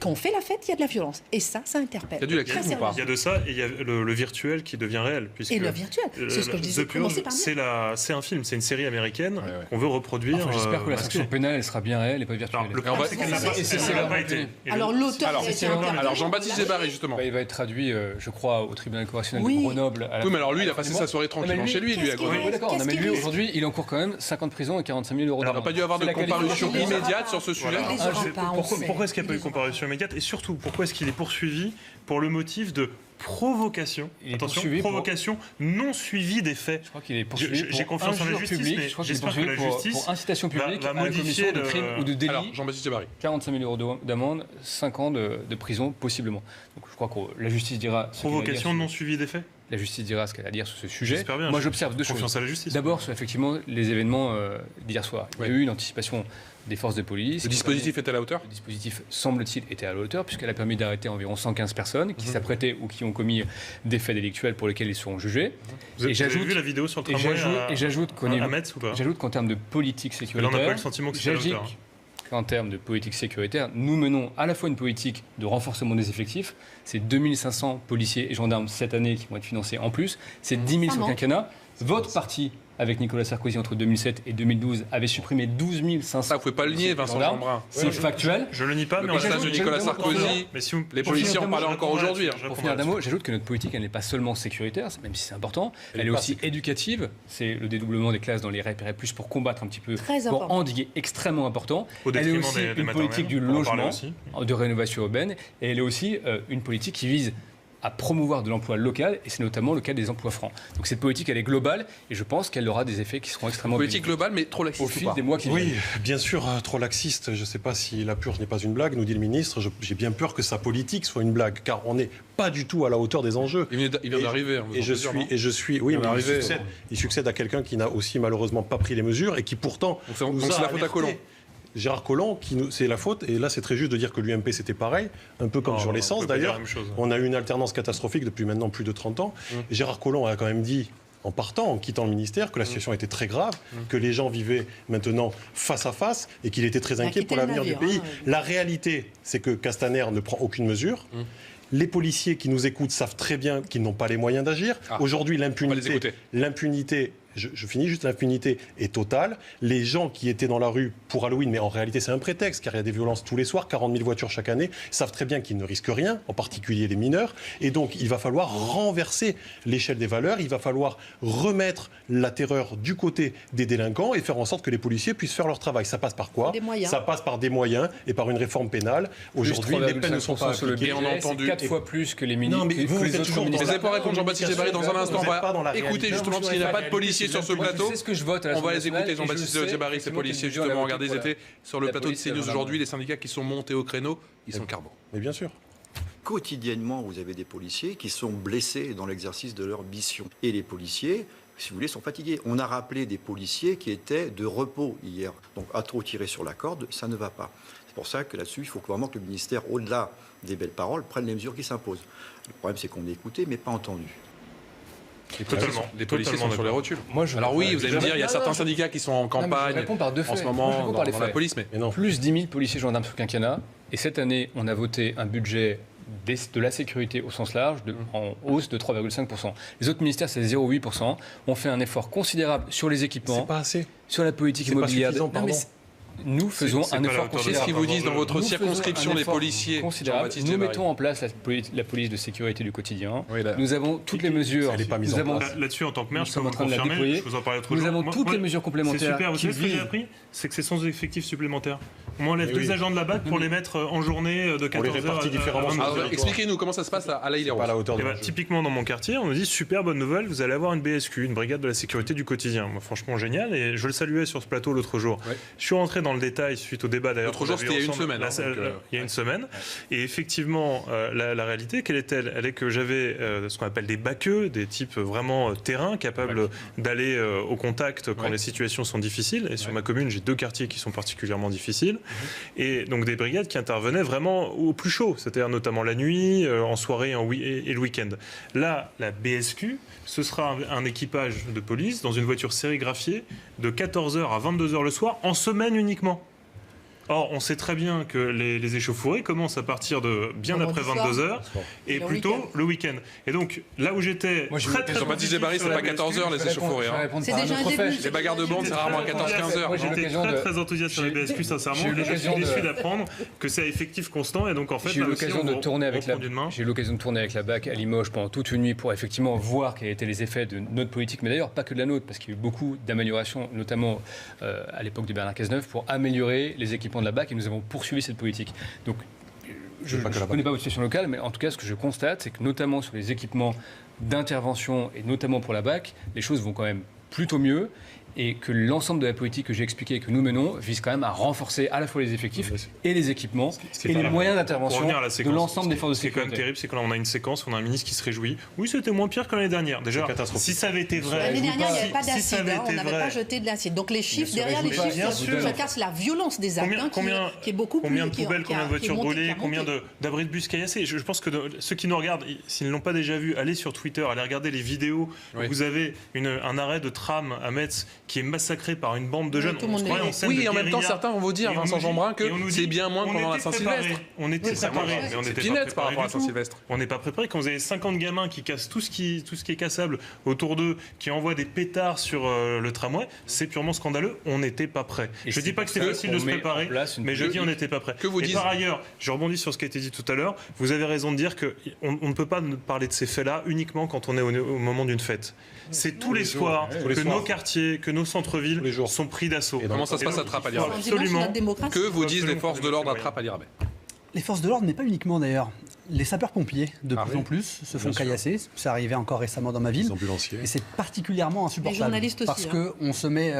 I: Quand on fait la fête, il y a de la violence. Et ça interpelle.
A: Il y a du laxisme ou pas ?
G: Il y a de ça, et il y a le virtuel qui devient réel.
I: Et le virtuel, c'est ce que je disais.
G: C'est un film, c'est une série américaine qu'on veut reproduire.
F: J'espère que la sanction pénale, elle sera bien réelle et pas virtuelle.
G: Le problème, c'est qu'elle n'a pas été.
I: Alors l'auteur...
A: Alors Jean-Baptiste Djebari, justement.
F: Il va être traduit, je crois, au tribunal correctionnel de Grenoble.
A: Oui, mais alors lui, il a passé sa soirée tranquillement chez lui, à Grenoble.
F: Oui, d'accord. Mais lui, aujourd'hui, il encourt quand même 5 ans de prison et 45 000 euros d'amende.
A: Il n'a pas dû avoir de comparution immédiate sur ce sujet.
G: Pourquoi est-ce qu'il n'y a pas eu de comparution immédiate ? Et surtout, pourquoi est-ce qu'il est poursuivi pour le motif de provocation ? Attention, provocation non suivie des faits.
F: Je crois qu'il est poursuivi
G: J'ai confiance en la justice, mais j'espère que la justice
F: pour incitation publique
G: va
F: à la commission de crime ou de délit.
A: Alors, Jean-Baptiste Djebari.
F: 45 000 euros d'amende, 5 ans de prison possiblement. Donc je crois que la justice dira...
G: Provocation non suivie des faits ?
F: La justice dira ce qu'elle a à dire sur ce sujet.
G: J'espère bien.
F: Moi, j'observe deux choses.
G: Confiance à la justice.
F: D'abord, sur effectivement les événements d'hier soir. Il y a eu une anticipation des forces de police.
A: Le dispositif était à la hauteur ?
F: Le dispositif, semble-t-il, était à la hauteur, puisqu'elle a permis d'arrêter environ 115 personnes qui s'apprêtaient ou qui ont commis des faits délictuels pour lesquels ils seront jugés.
G: Vous avez vu la vidéo sur le tramway à Metz ou pas ?
F: J'ajoute qu'en termes de politique sécuritaire...
G: Là, on n'a pas le sentiment que c'est à la hauteur.
F: En termes de politique sécuritaire, nous menons à la fois une politique de renforcement des effectifs, c'est 2500 policiers et gendarmes cette année qui vont être financés en plus, c'est 10 000 sur le quinquennat. Votre parti, avec Nicolas Sarkozy entre 2007 et 2012, avait supprimé 12 500.
A: Ça, vous ne pouvez pas le nier, Vincent Jeanbrun.
F: C'est factuel.
G: Je le nie pas, mais
A: le passage de Nicolas Sarkozy, les policiers en parlent encore aujourd'hui.
F: Pour finir d'un mot, j'ajoute que notre politique, elle n'est pas seulement sécuritaire, même si c'est important, elle est aussi éducative. C'est le dédoublement des classes dans les REP et REP+, pour combattre un petit peu, pour endiguer, extrêmement important. Elle est aussi une politique du logement, de rénovation urbaine, et elle est aussi une politique qui vise à promouvoir de l'emploi local, et c'est notamment le cas des emplois francs. Donc cette politique, elle est globale, et je pense qu'elle aura des effets qui seront extrêmement...
A: Politique globale, mais trop laxiste.
F: Au fil des mois qui viennent.
J: Oui, bien sûr, trop laxiste. Je ne sais pas si la purge n'est pas une blague, nous dit le ministre. J'ai bien peur que sa politique soit une blague, car on n'est pas du tout à la hauteur des enjeux.
A: Il vient d'arriver.
J: Oui, mais il succède à quelqu'un qui n'a aussi malheureusement pas pris les mesures, et qui pourtant...
A: Donc c'est la faute à Collomb.
J: Gérard Collomb, c'est la faute, et là c'est très juste de dire que l'UMP c'était pareil, un peu comme sur l'essence d'ailleurs. On a eu une alternance catastrophique depuis maintenant plus de 30 ans. Gérard Collomb a quand même dit, en partant, en quittant le ministère, que la situation était très grave, que les gens vivaient maintenant face à face, et qu'il était très inquiet pour l'avenir du pays. La réalité, c'est que Castaner ne prend aucune mesure. Les policiers qui nous écoutent savent très bien qu'ils n'ont pas les moyens d'agir. Aujourd'hui, l'impunité... Je finis juste, l'impunité est totale. Les gens qui étaient dans la rue pour Halloween, mais en réalité c'est un prétexte, car il y a des violences tous les soirs, 40 000 voitures chaque année, savent très bien qu'ils ne risquent rien, en particulier les mineurs. Et donc il va falloir renverser l'échelle des valeurs, il va falloir remettre la terreur du côté des délinquants et faire en sorte que les policiers puissent faire leur travail. Ça passe par quoi ? Ça passe par des moyens et par une réforme pénale. Aujourd'hui, les peines ne sont pas appliquées.
F: On a entendu 4 fois plus que les mineurs.
A: Non, mais vous êtes toujours... Vous n'allez pas répondre, Jean-Baptiste Djebari, dans un instant. On va écouter justement, parce qu'il n'y a pas de policiers sur ce plateau.
F: C'est ce que je vote.
A: On va les écouter, Jean-Baptiste Djebari, ces policiers, justement. Regardez, ils étaient sur le plateau de CNews aujourd'hui, les syndicats qui sont montés au créneau, ils sont carbo.
J: Mais bien sûr.
M: Quotidiennement, vous avez des policiers qui sont blessés dans l'exercice de leur mission. Et les policiers, si vous voulez, sont fatigués. On a rappelé des policiers qui étaient de repos hier. Donc, à trop tirer sur la corde, ça ne va pas. C'est pour ça que là-dessus, il faut vraiment que le ministère, au-delà des belles paroles, prenne les mesures qui s'imposent. Le problème, c'est qu'on est écouté, mais pas entendu.
A: Les policiers sont sur les rotules. Alors oui, vous allez me dire, il y a certains syndicats qui sont en campagne en ce moment dans la police, mais non.
F: Plus 10 000 policiers gendarmes sur quinquennat. Et cette année, on a voté un budget de la sécurité au sens large en hausse de 3,5%. Les autres ministères, c'est 0,8%. On fait un effort considérable sur les équipements,
J: c'est pas assez.
F: Sur la politique immobilière. Nous faisons un effort considérable.
A: Qu'est-ce qu'ils vous disent dans votre circonscription, les policiers ?
F: Nous mettons en place la police de sécurité du quotidien. Nous avons toutes les mesures.
G: Là-dessus, en tant que maire, je peux vous confirmer, je vous en parlais l'autre jour.
F: Nous avons toutes les mesures complémentaires.
G: C'est super, vous savez ce que j'ai appris ? C'est que c'est sans effectifs supplémentaires. On enlève 2 agents de la BAC pour les mettre en journée de 14h.
A: Expliquez-nous comment ça se passe à l'Île-et-Rose.
G: Typiquement dans mon quartier, on nous dit super bonne nouvelle, vous allez avoir une BSQ, une brigade de la sécurité du quotidien. Moi, franchement génial, et je le saluais sur ce plateau l'autre jour. Je suis rentré dans le détail suite au débat d'ailleurs.
A: L'autre jour, c'était il y a une semaine.
G: Il y a une semaine. Et effectivement, la réalité, quelle est-elle? Elle est que j'avais ce qu'on appelle des baqueux, des types vraiment terrain, capables d'aller au contact quand les situations sont difficiles. Et sur ma commune, j'ai 2 quartiers qui sont particulièrement difficiles. Et donc des brigades qui intervenaient vraiment au plus chaud, c'est-à-dire notamment la nuit, en soirée et le week-end. Là, la BSQ, ce sera un équipage de police dans une voiture sérigraphiée de 14h à 22h le soir, en semaine uniquement. Or, on sait très bien que les échauffourées commencent à partir de bien après 22h et plutôt le week-end. Et donc, là où j'étais très
A: Jean-Baptiste Djebari, c'est pas 14h les échauffourées.
I: C'est déjà un début.
A: Les bagarres de bande, c'est rarement à 14-15h.
G: Moi, j'étais très enthousiaste sur les BSQ, sincèrement. Je suis déçu d'apprendre que c'est à effectif constant. Et donc, en fait,
F: j'ai eu l'occasion de tourner avec la BAC à Limoges pendant toute une nuit pour effectivement voir quels étaient les effets de notre politique, mais d'ailleurs pas que de la nôtre, parce qu'il y a eu beaucoup d'améliorations, notamment à l'époque de Bernard Cazeneuve, pour améliorer les équipements de la BAC, et nous avons poursuivi cette politique. Donc, je ne connais pas votre situation locale, mais en tout cas, ce que je constate, c'est que notamment sur les équipements d'intervention, et notamment pour la BAC, les choses vont quand même plutôt mieux, et que l'ensemble de la politique que j'ai expliquée et que nous menons vise quand même à renforcer à la fois les effectifs et les équipements et les moyens d'intervention de l'ensemble des forces de sécurité.
G: Ce qui est quand même terrible, c'est que là on a une séquence, on a un ministre qui se réjouit. Oui, c'était moins pire que l'année dernière. Déjà, si ça avait été vrai...
I: L'année dernière, il n'y avait pas d'acide, on n'avait pas jeté de l'acide. Donc les chiffres, derrière les chiffres, chacun, c'est la violence des actes qui est beaucoup plus...
G: Combien de poubelles, combien de voitures brûlées, combien d'abris de bus caillassés. Je pense que ceux qui nous regardent, s'ils ne l'ont pas déjà vu, allez sur Twitter, allez regarder les vidéos où vous avez un arrêt de tram à Metz qui est massacré par une bande de jeunes.
A: Oui, et en même temps, certains vont vous dire, Vincent Jeanbrun, que c'est bien moins que pendant la Saint-Sylvestre.
G: On était préparés, mais on n'était pas préparés
A: par rapport à Saint-Sylvestre.
G: On n'est pas préparés. Quand vous avez 50 gamins qui cassent tout ce qui est cassable autour d'eux, qui envoient des pétards sur le tramway, c'est purement scandaleux. On n'était pas prêts. Je ne dis pas que c'était facile de se préparer, mais je dis on n'était pas prêts. Et par ailleurs, je rebondis sur ce qui a été dit tout à l'heure, vous avez raison de dire qu'on ne peut pas parler de ces faits-là uniquement quand on est au moment d'une fête. C'est tous les soirs que nos quartiers, que nos centres-villes sont pris d'assaut.
A: Comment ça se passe à Trappes-à-l'Irabet? Absolument. Que vous disent les forces de l'ordre à Trappes-à-l'Irabet?
H: Les forces de l'ordre, mais pas uniquement d'ailleurs. Les sapeurs-pompiers, de plus en plus, se font caillasser. C'est arrivé encore récemment dans ma ville. Et c'est particulièrement insupportable.
I: Les journalistes aussi.
H: Parce qu'on se met...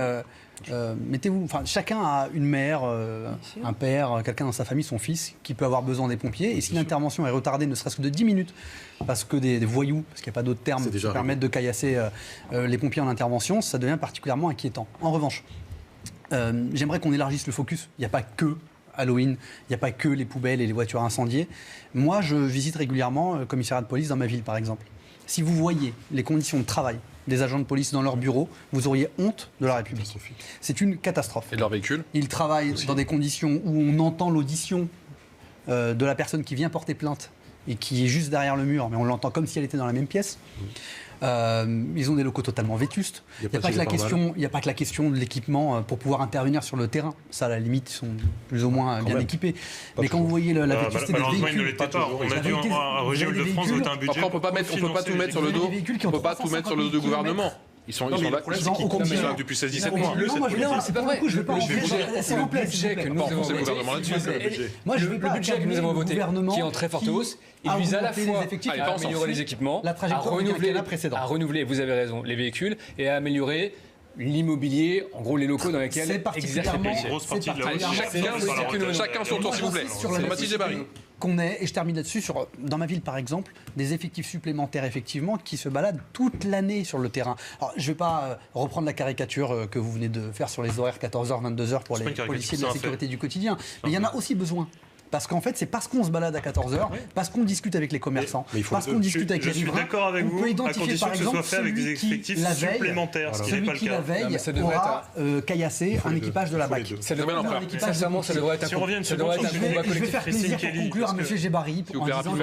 H: mettez-vous, chacun a une mère, un père, quelqu'un dans sa famille, son fils, qui peut avoir besoin des pompiers. Et si l'intervention est retardée, ne serait-ce que de 10 minutes, parce que des voyous, parce qu'il n'y a pas d'autre terme, qui permettent de caillasser les pompiers en intervention, ça devient particulièrement inquiétant. En revanche, j'aimerais qu'on élargisse le focus. Il n'y a pas que Halloween, il n'y a pas que les poubelles et les voitures incendiées. Moi, je visite régulièrement le commissariat de police dans ma ville, par exemple. Si vous voyez les conditions de travail des agents de police dans leur bureau, vous auriez honte de la République. C'est une catastrophe.
A: Et de leur véhicule?
H: Ils travaillent dans des conditions où on entend l'audition de la personne qui vient porter plainte et qui est juste derrière le mur, mais on l'entend comme si elle était dans la même pièce. Ils ont des locaux totalement vétustes. Il n'y a pas que la question de l'équipement pour pouvoir intervenir sur le terrain. Ça, à la limite, ils sont plus ou moins bien équipés. Mais quand vous voyez la vétusté des véhicules...
G: il ne l'était pas. On a dû, à Roger de France, voter un budget.
A: Après, on ne peut pas tout mettre sur le dos. On ne peut pas tout mettre sur le dos du gouvernement. Ils sont là depuis 16-17 mois.
H: Non, c'est pas vrai. Je ne veux pas
F: s'il vous plaît.
H: Moi, je veux pas.
F: Le budget que nous avons voté, qui est en très forte hausse, il vise à la fois à améliorer les équipements, à renouveler, vous avez raison, les véhicules et à améliorer l'immobilier, en gros les locaux dans lesquels exercent les policiers.
A: Chacun son tour, s'il vous plaît. Jean-Baptiste Djebari.
H: Qu'on ait, et je termine là-dessus, dans ma ville par exemple, des effectifs supplémentaires effectivement qui se baladent toute l'année sur le terrain. Alors je ne vais pas reprendre la caricature que vous venez de faire sur les horaires 14h, 22h pour les policiers de la sécurité du quotidien, mais il y en a aussi besoin. Parce qu'en fait, c'est parce qu'on se balade à 14h, parce qu'on discute avec les commerçants, parce qu'on discute avec les riverains, on peut identifier par exemple celui qui la veille aura caillassé un équipage de la BAC.
F: Sincèrement, ça devrait être un combat collectif.
H: Je vais faire plaisir pour conclure à M. Djebari en disant,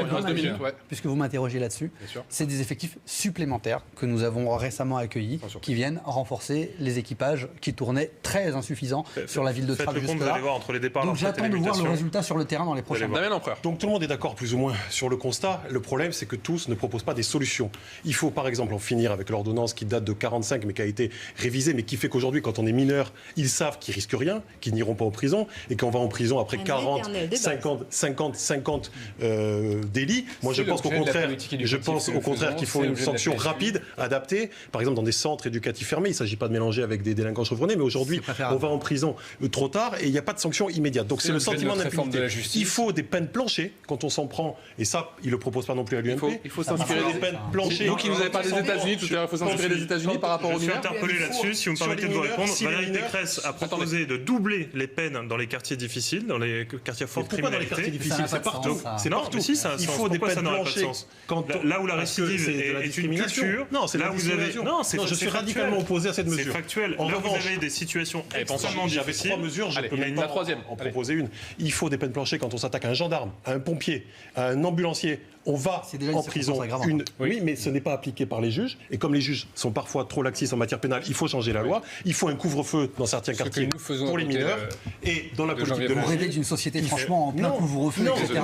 H: puisque vous m'interrogez là-dessus, c'est des effectifs supplémentaires que nous avons récemment accueillis, qui viennent renforcer les équipages qui tournaient très insuffisants sur la ville de Trappes jusque-là. Donc j'attends de voir le résultat sur le terrain. terrain dans les prochains mois.
J: Donc tout le monde est d'accord plus ou moins sur le constat. Le problème, c'est que tous ne proposent pas des solutions. Il faut par exemple en finir avec l'ordonnance qui date de 45 mais qui a été révisée, mais qui fait qu'aujourd'hui, quand on est mineur, ils savent qu'ils risquent rien, qu'ils n'iront pas en prison et qu'on va en prison après 40, 50 délits. Moi, je pense au contraire qu'il faut une sanction rapide, adaptée. Par exemple, dans des centres éducatifs fermés, il ne s'agit pas de mélanger avec des délinquants chevronnés, mais aujourd'hui, on va en prison trop tard et il n'y a pas de sanction immédiate. Donc c'est le sentiment d'impunité. Il faut des peines planchées quand on s'en prend, et ça, il ne le propose pas non plus à l'UMP.
A: Il faut s'inspirer des peines planchées. Vous qui nous avez parlé des États-Unis tout à l'heure, il faut s'inspirer des États-Unis par rapport aux mineurs.
G: Je suis interpellé là-dessus, si vous me permettez de vous répondre. Valérie Pécresse a proposé de doubler les peines dans les quartiers difficiles, dans les quartiers à forte criminalité.
J: Dans les quartiers difficiles, c'est partout.
G: C'est partout. Il faut des peines planchées. Là où la récidive est une culture,
J: non, c'est la discrimination. Non, je suis radicalement opposé à cette mesure.
G: C'est factuel. Là, vous avez des situations extrêmement difficiles.
J: J'avais 3 mesures, je peux même pas en proposer une. Il faut des peines planchées quand on s'attaque à un gendarme, à un pompier, à un ambulancier. On va en prison. Oui, mais ce n'est pas appliqué par les juges. Et comme les juges sont parfois trop laxistes en matière pénale, il faut changer la loi. Il faut un couvre-feu dans certains quartiers pour les mineurs. Et dans la politique de
H: vous rêvez d'une société franchement en plein couvre-feu, etc.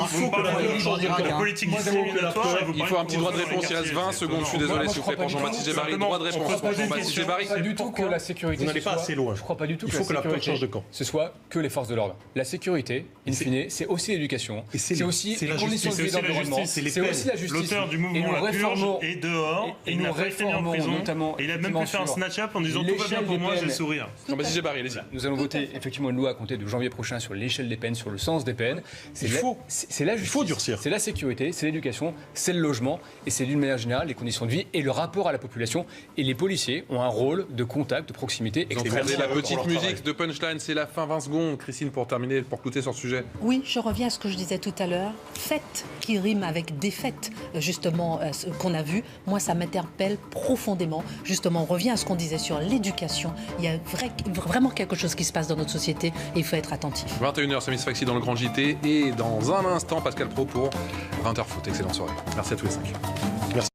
A: Il faut un petit droit de réponse. Il reste 20 secondes. Je suis désolé, s'il vous plaît, pour Jean-Baptiste Djebari. Droit de réponse pour Jean-Baptiste Djebari.
F: Pas du tout que la sécurité.
J: Vous n'allez pas assez loin.
F: Je crois pas du tout
J: que la sécurité
F: ce soit que les forces de l'ordre. La sécurité, in fine, c'est aussi l'éducation. C'est aussi les conditions de vie d'environnement. C'est aussi la justice.
G: L'auteur du mouvement La Purge est dehors et il n'a pas été mis en prison. Et il a même pu faire un snatch-up en disant tout va bien pour moi, j'ai le sourire.
A: Jean-Baptiste Djebari, allez-y.
F: Nous allons voter effectivement une loi à compter de janvier prochain sur l'échelle des peines, sur le sens des peines. C'est la justice. Il faut durcir. C'est la sécurité, c'est l'éducation, c'est le logement et c'est d'une manière générale les conditions de vie et le rapport à la population. Et les policiers ont un rôle de contact, de proximité.
A: Vous entendez la petite musique de punchline, c'est la fin, 20 secondes. Christine, pour terminer, pour clouter sur le sujet.
I: Oui, je reviens à ce que je disais tout à l'heure. Fête qui rime avec défaite, justement, qu'on a vu, moi ça m'interpelle profondément. Justement, on revient à ce qu'on disait sur l'éducation. Il y a vraiment quelque chose qui se passe dans notre société et il faut être attentif.
A: 21h, c'est Miss Faxi dans le Grand JT et dans un instant, Pascal Pro pour 20h Foot. Excellente soirée. Merci à tous les 5. Merci.